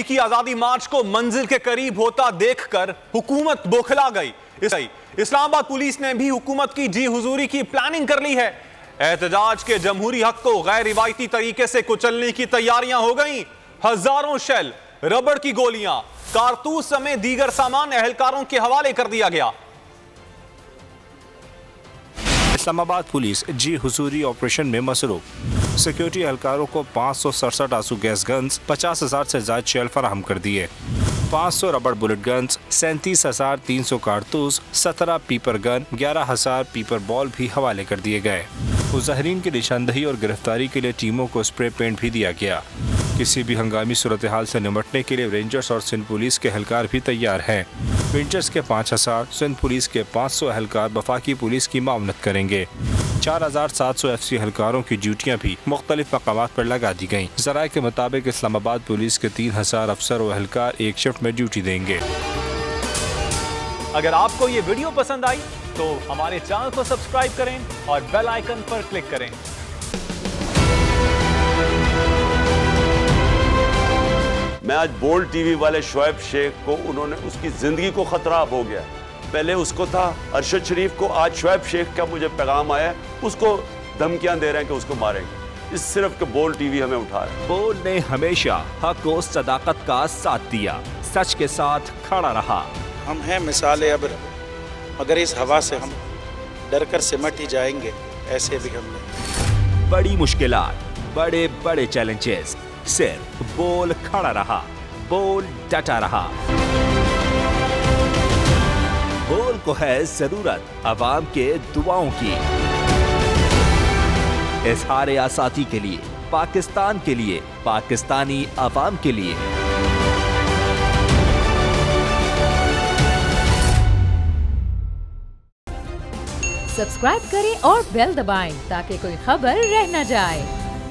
की आजादी मार्च को मंजिल के करीब होता देखकर हुकूमत बौखला गई। इस्लामाबाद पुलिस ने भी हुकूमत की जी हुजूरी की प्लानिंग कर ली है। एहतजाज के जमहूरी हक को गैर रिवायती तरीके से कुचलने की तैयारियां हो गई। हजारों शेल, रबड़ की गोलियां, कारतूस समेत दीगर सामान एहलकारों के हवाले कर दिया गया। इस्लामाबाद पुलिस जी हुजूरी ऑपरेशन में मसरूफ। सिक्योरिटी एहलकारों को 567 आंसू गैस गन्स, 50,000 से ज्यादा शेल फराहम कर दिए। 500 रबड़ बुलेट गन्स, 37,300 कारतूस, 17 पीपर गन, 11,000 पीपर बॉल भी हवाले कर दिए गए। मुजाहिरीन की निशानदही और गिरफ्तारी के लिए टीमों को स्प्रे पेंट भी दिया गया। किसी भी हंगामी सूरत हाल से निपटने के लिए रेंजर्स और सिंध पुलिस के एहलकार भी तैयार हैं। रेंजर्स के 5,000, सिंध पुलिस के 500 एहलकार वफाकी पुलिस की मामलत करेंगे। 4,700 FC एहलकारों की ड्यूटियां भी मुख्तलिफ मकामात पर लगा दी गयी। ज़राए के मुताबिक इस्लामाबाद पुलिस के 3,000 अफसर और एहलकार एक शिफ्ट में ड्यूटी देंगे। अगर आपको ये वीडियो पसंद आई तो हमारे चैनल को सब्सक्राइब करें और बेल आइकन पर क्लिक करें। मैं आज बोल्ड टीवी वाले शोएब शेख को, उन्होंने उसकी जिंदगी को खतरा हो गया। पहले उसको था अरशद शरीफ को, आज शोएब शेख का मुझे पैगाम आया, उसको धमकियां दे रहे हैं कि उसको मारेंगे। इस सिर्फ के बोल्ड टीवी हमें उठा रहा है। बोल्ड ने हमेशा हक और सदाकत का साथ दिया, सच के साथ खड़ा रहा। हम हैं मिसाल अब्र, मगर इस हवा से हम डर कर सिमट ही जाएंगे, ऐसे भी हमने। बड़ी मुश्किलात, बड़े बड़े चैलेंजेस, सिर्फ बोल खड़ा रहा, बोल डटा रहा। बोल को है जरूरत अवाम के दुआओं की। इज़हार आज़ादी के लिए, पाकिस्तान के लिए, पाकिस्तानी अवाम के लिए। सब्सक्राइब करें और बेल दबाएं ताकि कोई खबर रह न जाए।